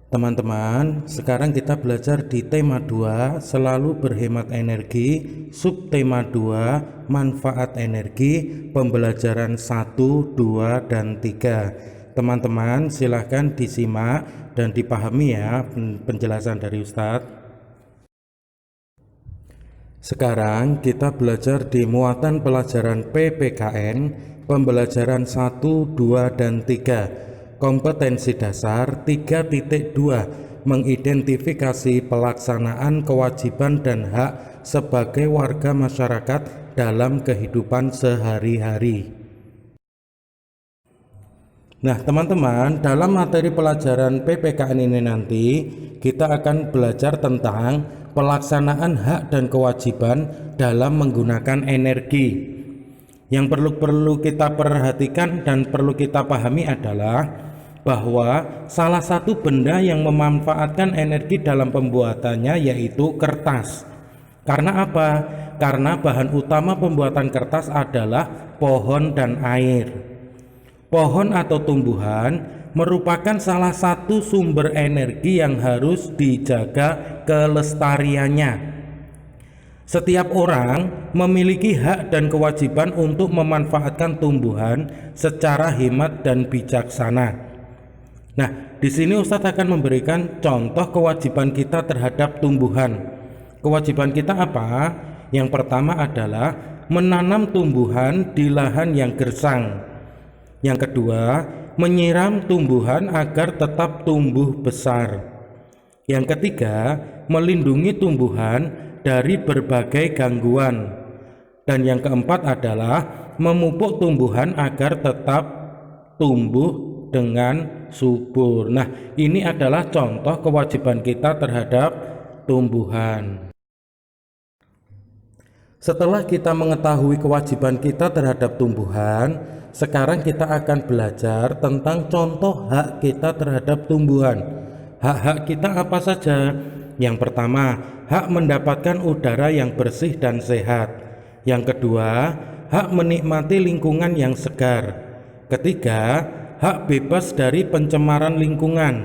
Teman-teman, sekarang kita belajar di tema 2, selalu berhemat energi, subtema 2, manfaat energi, pembelajaran 1, 2, dan 3. Teman-teman, silahkan disimak dan dipahami ya penjelasan dari Ustadz. Sekarang kita belajar di muatan pelajaran PPKN, pembelajaran 1, 2, dan 3. Kompetensi dasar 3.2, mengidentifikasi pelaksanaan kewajiban dan hak sebagai warga masyarakat dalam kehidupan sehari-hari. Nah teman-teman, dalam materi pelajaran PPKN ini nanti kita akan belajar tentang pelaksanaan hak dan kewajiban dalam menggunakan energi. Yang perlu kita perhatikan dan perlu kita pahami adalah bahwa salah satu benda yang memanfaatkan energi dalam pembuatannya yaitu kertas. Karena apa? Karena bahan utama pembuatan kertas adalah pohon dan air. Pohon atau tumbuhan merupakan salah satu sumber energi yang harus dijaga kelestariannya. Setiap orang memiliki hak dan kewajiban untuk memanfaatkan tumbuhan secara hemat dan bijaksana. Nah, di sini Ustadz akan memberikan contoh kewajiban kita terhadap tumbuhan. Kewajiban kita apa? Yang pertama adalah menanam tumbuhan di lahan yang gersang. Yang kedua, menyiram tumbuhan agar tetap tumbuh besar. Yang ketiga, melindungi tumbuhan dari berbagai gangguan. Dan yang keempat adalah memupuk tumbuhan agar tetap tumbuh dengan subur. Nah, ini adalah contoh kewajiban kita terhadap tumbuhan. Setelah kita mengetahui kewajiban kita terhadap tumbuhan, sekarang kita akan belajar tentang contoh hak kita terhadap tumbuhan. Hak-hak kita apa saja? Yang pertama, hak mendapatkan udara yang bersih dan sehat. Yang kedua, hak menikmati lingkungan yang segar. Ketiga, hak bebas dari pencemaran lingkungan.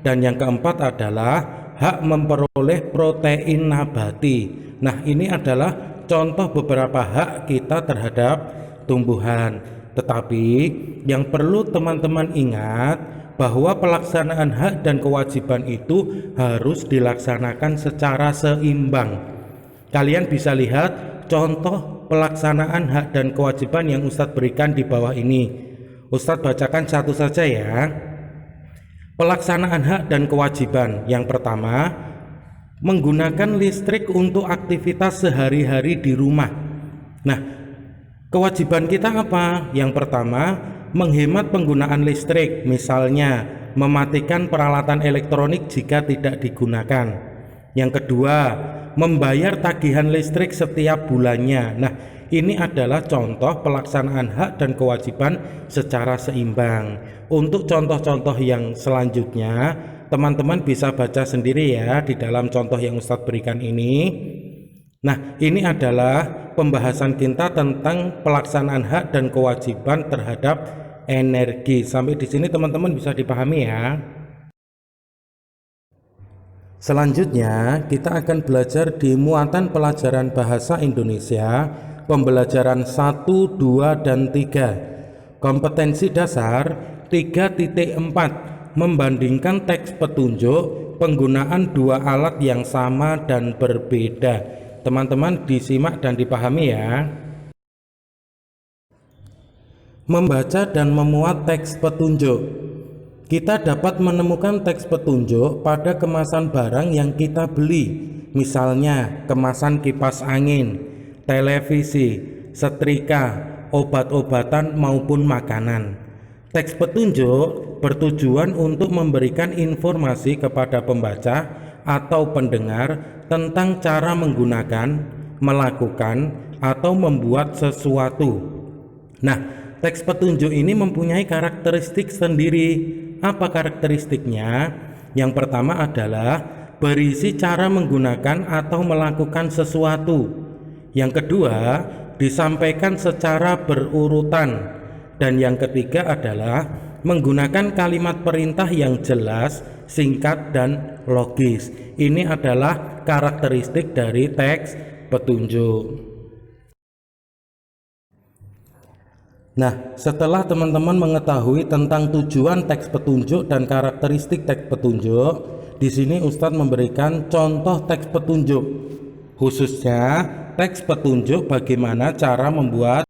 Dan yang keempat adalah hak memperoleh protein nabati. Nah, ini adalah contoh beberapa hak kita terhadap tumbuhan. Tetapi yang perlu teman-teman ingat bahwa pelaksanaan hak dan kewajiban itu harus dilaksanakan secara seimbang. Kalian bisa lihat contoh pelaksanaan hak dan kewajiban yang Ustadz berikan di bawah ini. Ustadz bacakan satu saja ya. Pelaksanaan hak dan kewajiban. Yang pertama, menggunakan listrik untuk aktivitas sehari-hari di rumah. Nah, kewajiban kita apa? Yang pertama, menghemat penggunaan listrik, misalnya mematikan peralatan elektronik jika tidak digunakan. Yang kedua, membayar tagihan listrik setiap bulannya. Nah, ini adalah contoh pelaksanaan hak dan kewajiban secara seimbang. Untuk contoh-contoh yang selanjutnya, teman-teman bisa baca sendiri ya di dalam contoh yang Ustadz berikan ini. Nah, ini adalah pembahasan kita tentang pelaksanaan hak dan kewajiban terhadap energi. Sampai di sini teman-teman bisa dipahami ya. Selanjutnya, kita akan belajar di muatan pelajaran bahasa Indonesia, pembelajaran 1, 2, dan 3. Kompetensi dasar 3.4, membandingkan teks petunjuk, penggunaan dua alat yang sama dan berbeda. Teman-teman disimak dan dipahami ya. Membaca dan memuat teks petunjuk. Kita dapat menemukan teks petunjuk pada kemasan barang yang kita beli, misalnya kemasan kipas angin, televisi, setrika, obat-obatan maupun makanan. Teks petunjuk bertujuan untuk memberikan informasi kepada pembaca atau pendengar tentang cara menggunakan, melakukan, atau membuat sesuatu. Nah, teks petunjuk ini mempunyai karakteristik sendiri. Apa karakteristiknya? Yang pertama adalah berisi cara menggunakan atau melakukan sesuatu. Yang kedua, disampaikan secara berurutan. Dan yang ketiga adalah Menggunakan kalimat perintah yang jelas, singkat, dan logis. Ini adalah karakteristik dari teks petunjuk. Nah, setelah teman-teman mengetahui tentang tujuan teks petunjuk dan karakteristik teks petunjuk, di sini Ustadz memberikan contoh teks petunjuk, khususnya teks petunjuk bagaimana cara membuat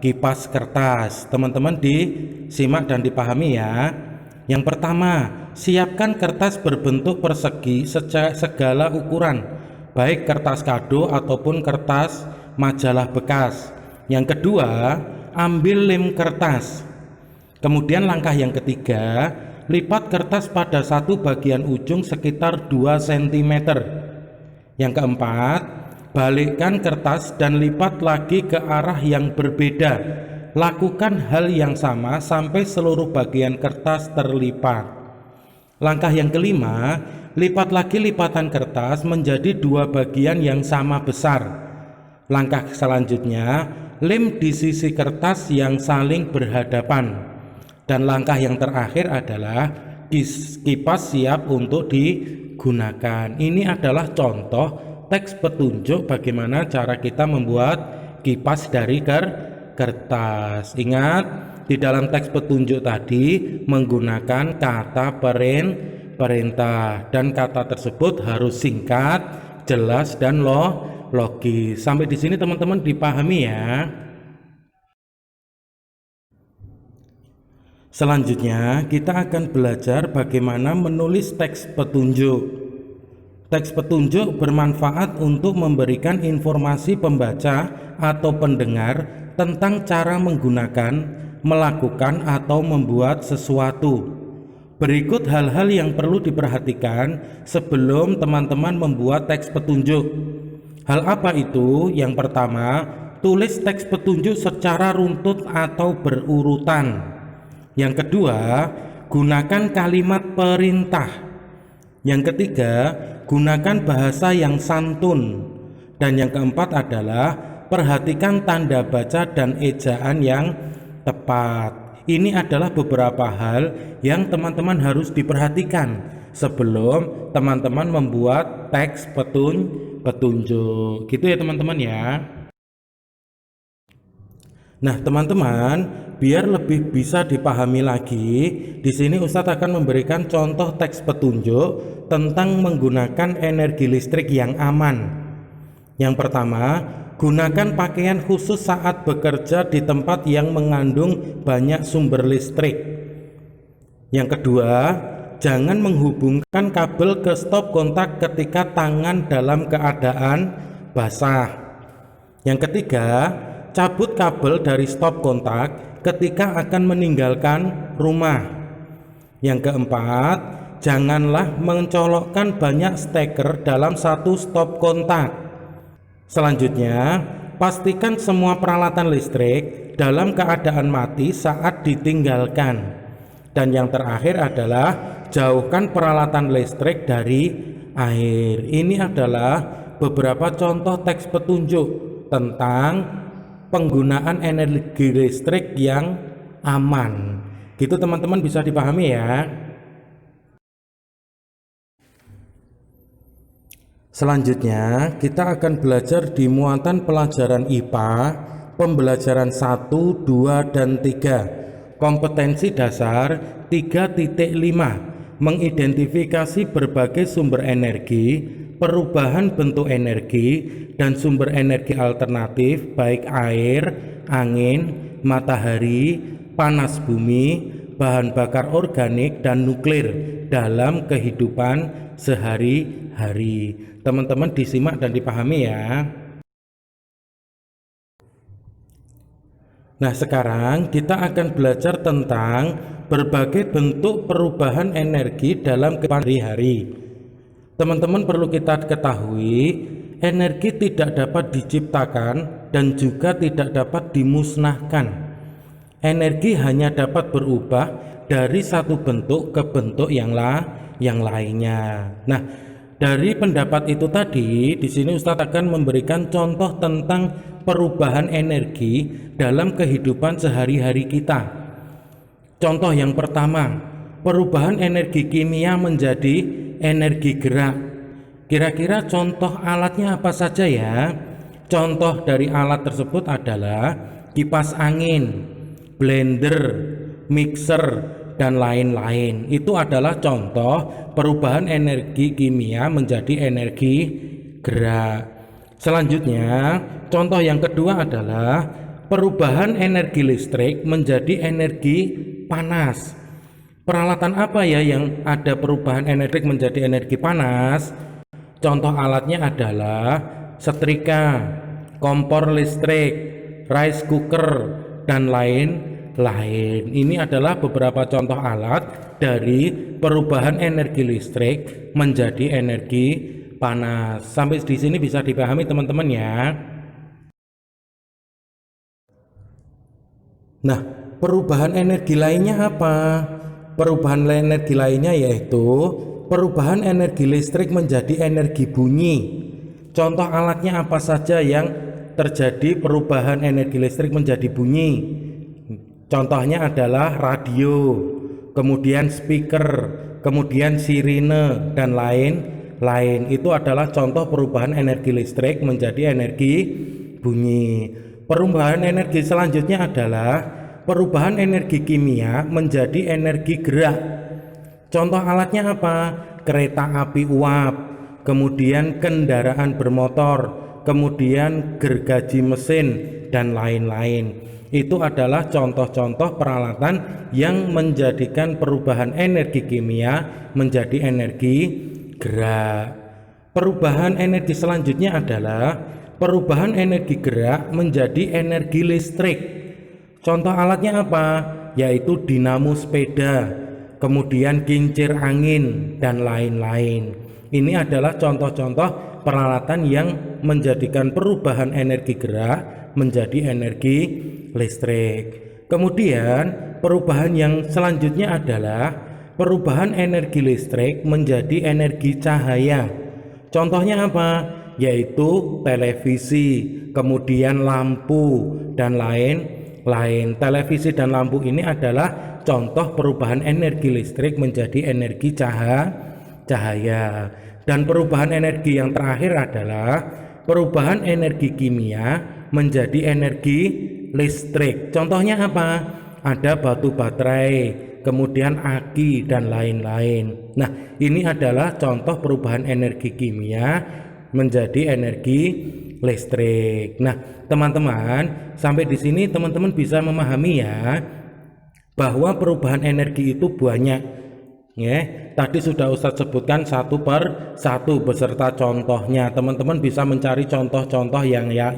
kipas kertas. Teman-teman disimak dan dipahami ya. Yang pertama, siapkan kertas berbentuk persegi segala ukuran, baik kertas kado ataupun kertas majalah bekas. Yang kedua, ambil lem kertas. Kemudian langkah yang ketiga, lipat kertas pada satu bagian ujung sekitar 2 cm. Yang keempat, balikkan kertas dan lipat lagi ke arah yang berbeda. Lakukan hal yang sama sampai seluruh bagian kertas terlipat. Langkah yang kelima, lipat lagi lipatan kertas menjadi 2 bagian yang sama besar. Langkah selanjutnya, lem di sisi kertas yang saling berhadapan. Dan langkah yang terakhir adalah kipas siap untuk digunakan. Ini adalah contoh teks petunjuk bagaimana cara kita membuat kipas dari kertas. Ingat, di dalam teks petunjuk tadi menggunakan kata perintah, dan kata tersebut harus singkat, jelas, dan logis. Sampai di sini teman-teman dipahami ya. Selanjutnya kita akan belajar bagaimana menulis teks petunjuk. Teks petunjuk bermanfaat untuk memberikan informasi pembaca atau pendengar tentang cara menggunakan, melakukan, atau membuat sesuatu. Berikut hal-hal yang perlu diperhatikan sebelum teman-teman membuat teks petunjuk. Hal apa itu? Yang pertama, tulis teks petunjuk secara runtut atau berurutan. Yang kedua, gunakan kalimat perintah. Yang ketiga, gunakan bahasa yang santun. Dan yang keempat adalah perhatikan tanda baca dan ejaan yang tepat. Ini adalah beberapa hal yang teman-teman harus diperhatikan sebelum teman-teman membuat teks petunjuk. Gitu ya teman-teman ya. Nah, teman-teman, biar lebih bisa dipahami lagi, di sini Ustadz akan memberikan contoh teks petunjuk tentang menggunakan energi listrik yang aman. Yang pertama, gunakan pakaian khusus saat bekerja di tempat yang mengandung banyak sumber listrik. Yang kedua, jangan menghubungkan kabel ke stop kontak ketika tangan dalam keadaan basah. Yang ketiga, cabut kabel dari stop kontak ketika akan meninggalkan rumah. Yang keempat, janganlah mencolokkan banyak steker dalam satu stop kontak. Selanjutnya, pastikan semua peralatan listrik dalam keadaan mati saat ditinggalkan. Dan yang terakhir adalah jauhkan peralatan listrik dari air. Ini adalah beberapa contoh teks petunjuk tentang penggunaan energi listrik yang aman. Gitu teman-teman, bisa dipahami ya. Selanjutnya kita akan belajar di muatan pelajaran IPA pembelajaran 1, 2, dan 3, kompetensi dasar 3.5, mengidentifikasi berbagai sumber energi, perubahan bentuk energi, dan sumber energi alternatif baik air, angin, matahari, panas bumi, bahan bakar organik, dan nuklir dalam kehidupan sehari-hari. Teman-teman disimak dan dipahami ya. Nah, sekarang kita akan belajar tentang berbagai bentuk perubahan energi dalam kehidupan sehari-hari. Teman-teman perlu kita ketahui, energi tidak dapat diciptakan dan juga tidak dapat dimusnahkan. Energi hanya dapat berubah dari satu bentuk ke bentuk yang lainnya. Nah, dari pendapat itu tadi, di sini Ustadz akan memberikan contoh tentang perubahan energi dalam kehidupan sehari-hari kita. Contoh yang pertama, perubahan energi kimia menjadi energi gerak. Kira-kira contoh alatnya apa saja ya? Contoh dari alat tersebut adalah kipas angin, blender, mixer, dan lain-lain. Itu adalah contoh perubahan energi kimia menjadi energi gerak. Selanjutnya, contoh yang kedua adalah perubahan energi listrik menjadi energi panas. Peralatan apa ya yang ada perubahan energi menjadi energi panas? Contoh alatnya adalah setrika, kompor listrik, rice cooker, dan lain-lain. Ini adalah beberapa contoh alat dari perubahan energi listrik menjadi energi panas. Sampai di sini bisa dipahami teman-teman ya. Nah, perubahan energi lainnya apa? Perubahan energi lainnya yaitu perubahan energi listrik menjadi energi bunyi. Contoh alatnya apa saja yang terjadi perubahan energi listrik menjadi bunyi? Contohnya adalah radio, kemudian speaker, kemudian sirine, dan lain-lain. Itu adalah contoh perubahan energi listrik menjadi energi bunyi. Perubahan energi selanjutnya adalah perubahan energi kimia menjadi energi gerak. Contoh alatnya apa? Kereta api uap, kemudian kendaraan bermotor, kemudian gergaji mesin, dan lain-lain. Itu adalah contoh-contoh peralatan yang menjadikan perubahan energi kimia menjadi energi gerak. Perubahan energi selanjutnya adalah perubahan energi gerak menjadi energi listrik. Contoh alatnya apa? Yaitu dinamo sepeda, kemudian kincir angin, dan lain-lain. Ini adalah contoh-contoh peralatan yang menjadikan perubahan energi gerak menjadi energi listrik. Kemudian perubahan yang selanjutnya adalah perubahan energi listrik menjadi energi cahaya. Contohnya apa? Yaitu televisi, kemudian lampu, dan lain-lain. Televisi dan lampu ini adalah contoh perubahan energi listrik menjadi energi cahaya. Dan perubahan energi yang terakhir adalah perubahan energi kimia menjadi energi listrik. Contohnya apa? Ada batu baterai, kemudian aki, dan lain-lain. Nah, ini adalah contoh perubahan energi kimia menjadi energi listrik. Nah, teman-teman, sampai di sini teman-teman bisa memahami ya bahwa perubahan energi itu banyak. Ya, tadi sudah Ustadz sebutkan satu per satu beserta contohnya. Teman-teman bisa mencari contoh-contoh yang lainnya.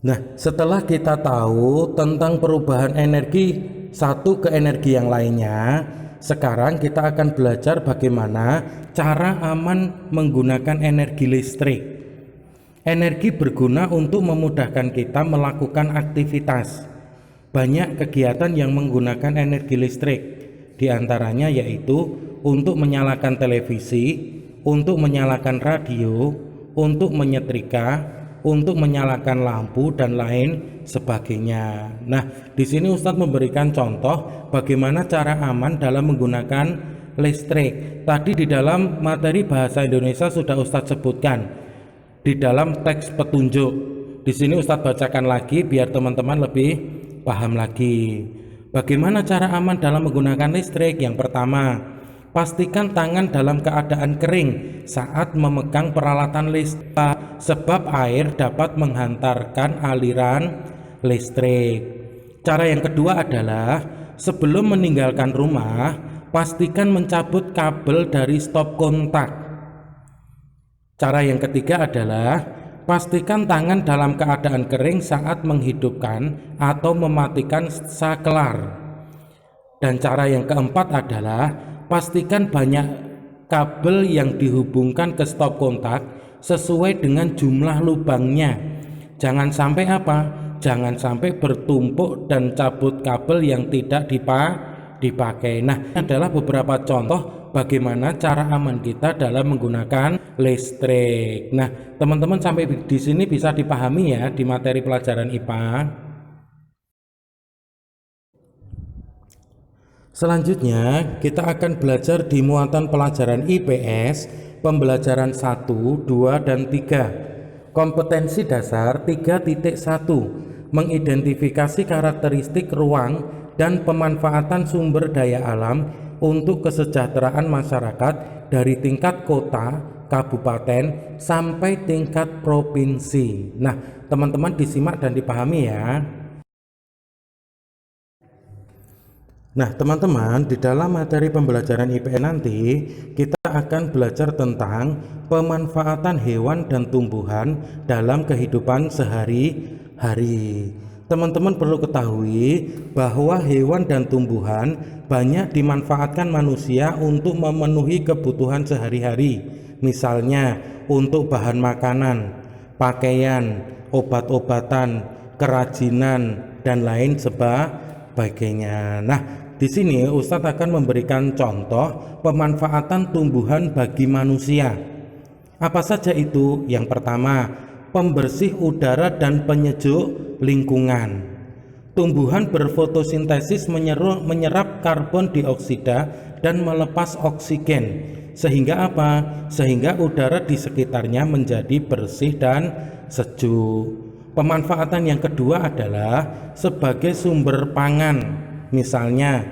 Nah, setelah kita tahu tentang perubahan energi satu ke energi yang lainnya, sekarang kita akan belajar bagaimana cara aman menggunakan energi listrik. Energi berguna untuk memudahkan kita melakukan aktivitas. Banyak kegiatan yang menggunakan energi listrik, diantaranya yaitu untuk menyalakan televisi, untuk menyalakan radio, untuk menyetrika, untuk menyalakan lampu, dan lain sebagainya. Nah, di sini Ustadz memberikan contoh bagaimana cara aman dalam menggunakan listrik. Tadi di dalam materi bahasa Indonesia sudah Ustadz sebutkan di dalam teks petunjuk. Di sini Ustadz bacakan lagi biar teman-teman lebih paham lagi. Bagaimana cara aman dalam menggunakan listrik? Yang pertama, pastikan tangan dalam keadaan kering saat memegang peralatan listrik, sebab air dapat menghantarkan aliran listrik. Cara yang kedua adalah sebelum meninggalkan rumah, pastikan mencabut kabel dari stop kontak. Cara yang ketiga adalah pastikan tangan dalam keadaan kering saat menghidupkan atau mematikan saklar. Dan cara yang keempat adalah pastikan banyak kabel yang dihubungkan ke stop kontak sesuai dengan jumlah lubangnya. Jangan sampai apa? Jangan sampai bertumpuk dan cabut kabel yang tidak dipakai. Nah, ini adalah beberapa contoh bagaimana cara aman kita dalam menggunakan listrik. Nah, teman-teman sampai di sini bisa dipahami ya di materi pelajaran IPA. Selanjutnya, kita akan belajar di muatan pelajaran IPS, pembelajaran 1, 2, dan 3. Kompetensi dasar 3.1, mengidentifikasi karakteristik ruang dan pemanfaatan sumber daya alam untuk kesejahteraan masyarakat dari tingkat kota, kabupaten, sampai tingkat provinsi. Nah, teman-teman disimak dan dipahami ya. Nah, teman-teman, di dalam materi pembelajaran IPS nanti kita akan belajar tentang pemanfaatan hewan dan tumbuhan dalam kehidupan sehari-hari. Teman-teman perlu ketahui bahwa hewan dan tumbuhan banyak dimanfaatkan manusia untuk memenuhi kebutuhan sehari-hari. Misalnya untuk bahan makanan, pakaian, obat-obatan, kerajinan, dan lain sebagainya. Nah, di sini Ustadz akan memberikan contoh pemanfaatan tumbuhan bagi manusia. Apa saja itu? Yang pertama, pembersih udara dan penyejuk lingkungan. Tumbuhan berfotosintesis menyerap karbon dioksida dan melepas oksigen. Sehingga apa? Sehingga udara di sekitarnya menjadi bersih dan sejuk. Pemanfaatan yang kedua adalah sebagai sumber pangan. Misalnya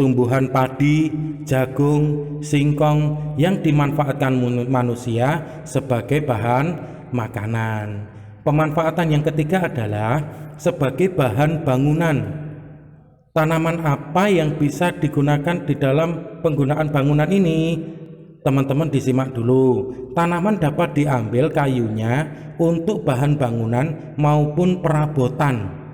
tumbuhan padi, jagung, singkong yang dimanfaatkan manusia sebagai bahan makanan. Pemanfaatan yang ketiga adalah sebagai bahan bangunan. Tanaman apa yang bisa digunakan di dalam penggunaan bangunan ini? Teman-teman disimak dulu. Tanaman dapat diambil kayunya untuk bahan bangunan maupun perabotan.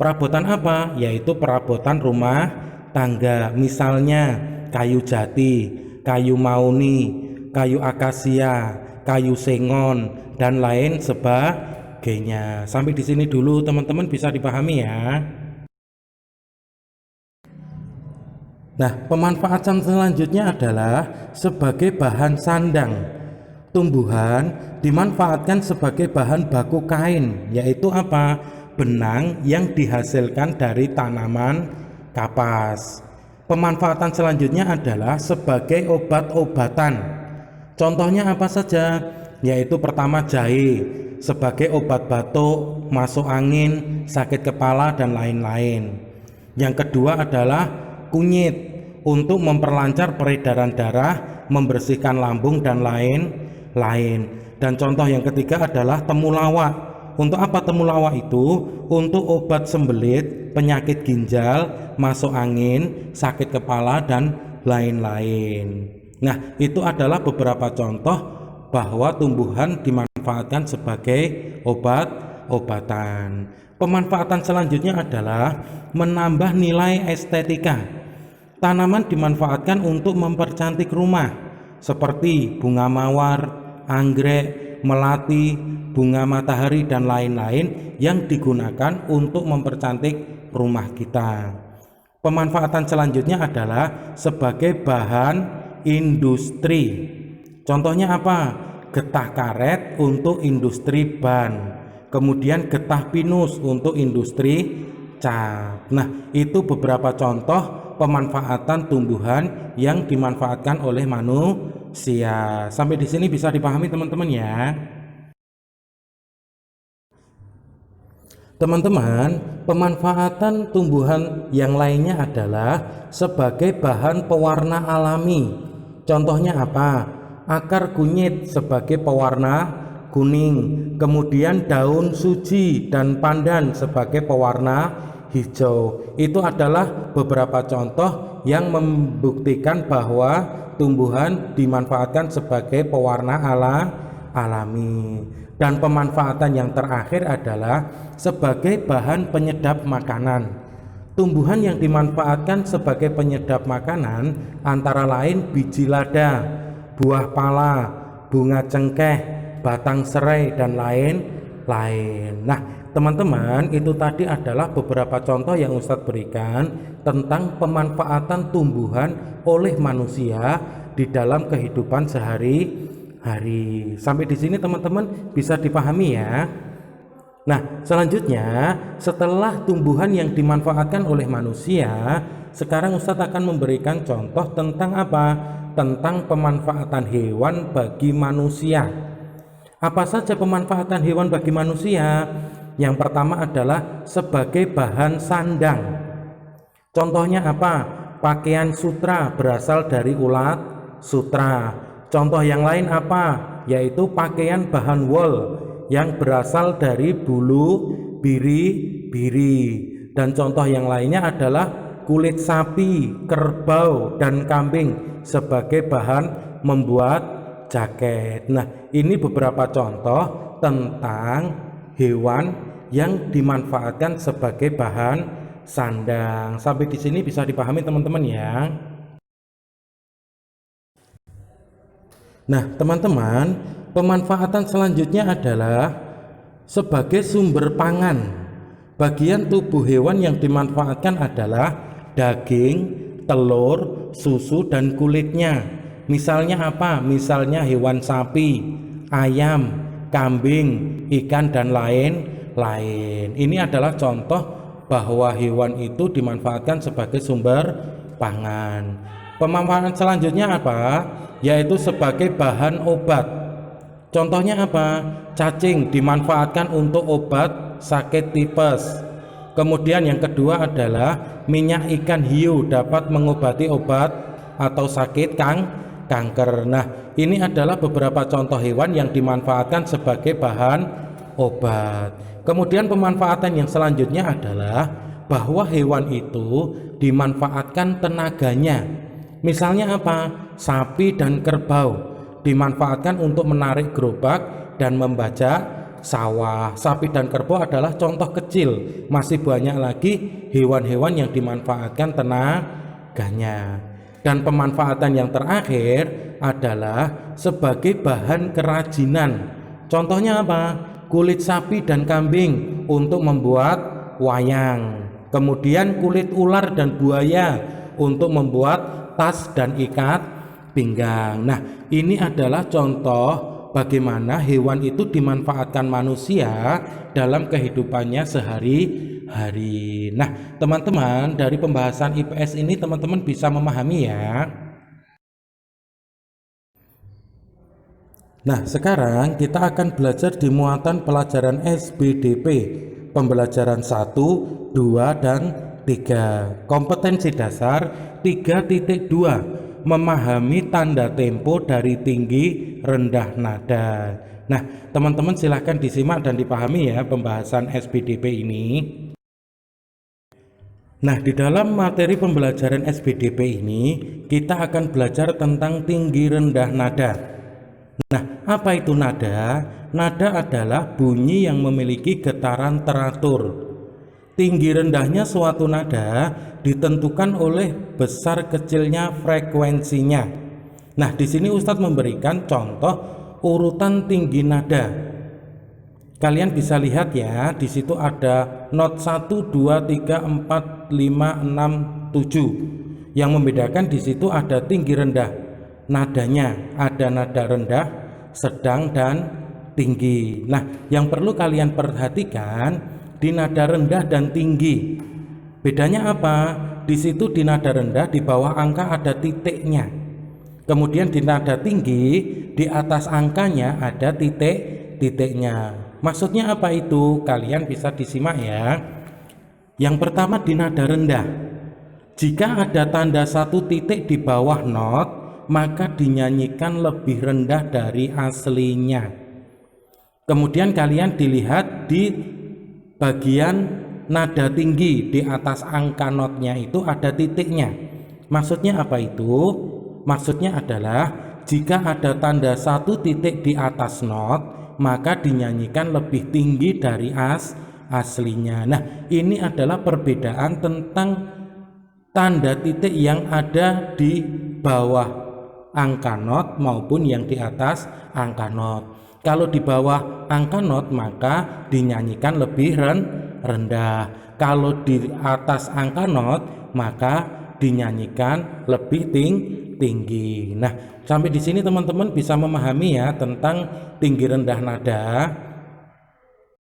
Perabotan apa? Yaitu perabotan rumah tangga. Misalnya kayu jati, kayu mauni, kayu akasia, kayu sengon, dan lain sebagainya. Sampai di sini dulu teman-teman bisa dipahami ya. Nah, pemanfaatan selanjutnya adalah sebagai bahan sandang. Tumbuhan dimanfaatkan sebagai bahan baku kain, yaitu apa? Benang yang dihasilkan dari tanaman kapas. Pemanfaatan selanjutnya adalah sebagai obat-obatan. Contohnya apa saja? Yaitu pertama jahe sebagai obat batuk, masuk angin, sakit kepala, dan lain-lain. Yang kedua adalah kunyit untuk memperlancar peredaran darah, membersihkan lambung, dan lain-lain. Dan contoh yang ketiga adalah temulawak. Untuk apa temulawak itu? Untuk obat sembelit, penyakit ginjal, masuk angin, sakit kepala, dan lain-lain. Nah, itu adalah beberapa contoh bahwa tumbuhan dimanfaatkan sebagai obat-obatan. Pemanfaatan selanjutnya adalah menambah nilai estetika. Tanaman dimanfaatkan untuk mempercantik rumah, seperti bunga mawar, anggrek, melati, bunga matahari, dan lain-lain yang digunakan untuk mempercantik rumah kita. Pemanfaatan selanjutnya adalah sebagai bahan industri. Contohnya apa? Getah karet untuk industri ban, kemudian getah pinus untuk industri cat. Nah, itu beberapa contoh pemanfaatan tumbuhan yang dimanfaatkan oleh manusia. Sampai di sini bisa dipahami teman-teman ya. Teman-teman, pemanfaatan tumbuhan yang lainnya adalah sebagai bahan pewarna alami. Contohnya apa? Akar kunyit sebagai pewarna kuning, kemudian daun suji dan pandan sebagai pewarna hijau. Itu adalah beberapa contoh yang membuktikan bahwa tumbuhan dimanfaatkan sebagai pewarna alami. Dan pemanfaatan yang terakhir adalah sebagai bahan penyedap makanan. Tumbuhan yang dimanfaatkan sebagai penyedap makanan antara lain biji lada, buah pala, bunga cengkeh, batang serai, dan lain-lain. Nah, teman-teman, itu tadi adalah beberapa contoh yang Ustadz berikan tentang pemanfaatan tumbuhan oleh manusia di dalam kehidupan sehari-hari. Sampai di sini teman-teman bisa dipahami ya. Nah, selanjutnya setelah tumbuhan yang dimanfaatkan oleh manusia, sekarang Ustadz akan memberikan contoh tentang apa? Tentang pemanfaatan hewan bagi manusia. Apa saja pemanfaatan hewan bagi manusia? Yang pertama adalah sebagai bahan sandang. Contohnya apa? Pakaian sutra berasal dari ulat sutra. Contoh yang lain apa? Yaitu pakaian bahan wol yang berasal dari bulu biri-biri. Dan contoh yang lainnya adalah kulit sapi, kerbau, dan kambing sebagai bahan membuat jaket. Nah, ini beberapa contoh tentang hewan yang dimanfaatkan sebagai bahan sandang. Sampai di sini bisa dipahami teman-teman ya. Nah, teman-teman, pemanfaatan selanjutnya adalah sebagai sumber pangan. Bagian tubuh hewan yang dimanfaatkan adalah daging, telur, susu, dan kulitnya. Misalnya apa? Misalnya hewan sapi, ayam, kambing, ikan, dan lain-lain. Ini adalah contoh bahwa hewan itu dimanfaatkan sebagai sumber pangan. Pemanfaatan selanjutnya apa? Yaitu sebagai bahan obat. Contohnya apa? Cacing dimanfaatkan untuk obat sakit tipes. Kemudian yang kedua adalah minyak ikan hiu dapat mengobati obat atau sakit kanker. Nah, ini adalah beberapa contoh hewan yang dimanfaatkan sebagai bahan obat. Kemudian pemanfaatan yang selanjutnya adalah bahwa hewan itu dimanfaatkan tenaganya. Misalnya apa? Sapi dan kerbau dimanfaatkan untuk menarik gerobak dan membajak sawah. Sapi dan kerbau adalah contoh kecil. Masih banyak lagi hewan-hewan yang dimanfaatkan tenaganya. Dan pemanfaatan yang terakhir adalah sebagai bahan kerajinan. Contohnya apa? Kulit sapi dan kambing untuk membuat wayang. Kemudian kulit ular dan buaya untuk membuat tas dan ikat pinggang. Nah, ini adalah contoh bagaimana hewan itu dimanfaatkan manusia dalam kehidupannya sehari-hari. Nah, teman-teman, dari pembahasan IPS ini teman-teman bisa memahami ya. Nah, sekarang kita akan belajar di muatan pelajaran SBDP, pembelajaran 1, 2, dan 3. Kompetensi dasar 3.2, memahami tanda tempo dari tinggi rendah nada. Nah, teman-teman silahkan disimak dan dipahami ya pembahasan SBDP ini. Nah, di dalam materi pembelajaran SBDP ini kita akan belajar tentang tinggi rendah nada. Nah, apa itu nada? Nada adalah bunyi yang memiliki getaran teratur. Tinggi rendahnya suatu nada ditentukan oleh besar kecilnya frekuensinya. Nah, di sini Ustadz memberikan contoh urutan tinggi nada. Kalian bisa lihat ya, di situ ada not 1, 2, 3, 4, 5, 6, 7. Yang membedakan di situ ada tinggi rendah nadanya, ada nada rendah, sedang, dan tinggi. Nah, yang perlu kalian perhatikan di nada rendah dan tinggi, bedanya apa? Di situ di nada rendah di bawah angka ada titiknya. Kemudian di nada tinggi di atas angkanya ada titiknya. Maksudnya apa itu? Kalian bisa disimak ya. Yang pertama di nada rendah, jika ada tanda satu titik di bawah not, maka dinyanyikan lebih rendah dari aslinya. Kemudian kalian dilihat di bagian nada tinggi di atas angka notnya itu ada titiknya. Maksudnya apa itu? Maksudnya adalah jika ada tanda satu titik di atas not, maka dinyanyikan lebih tinggi dari aslinya. Nah, ini adalah perbedaan tentang tanda titik yang ada di bawah angka not maupun yang di atas angka not. Kalau di bawah angka not maka dinyanyikan lebih rendah. Kalau di atas angka not maka dinyanyikan lebih tinggi. Nah, sampai di sini teman-teman bisa memahami ya tentang tinggi rendah nada.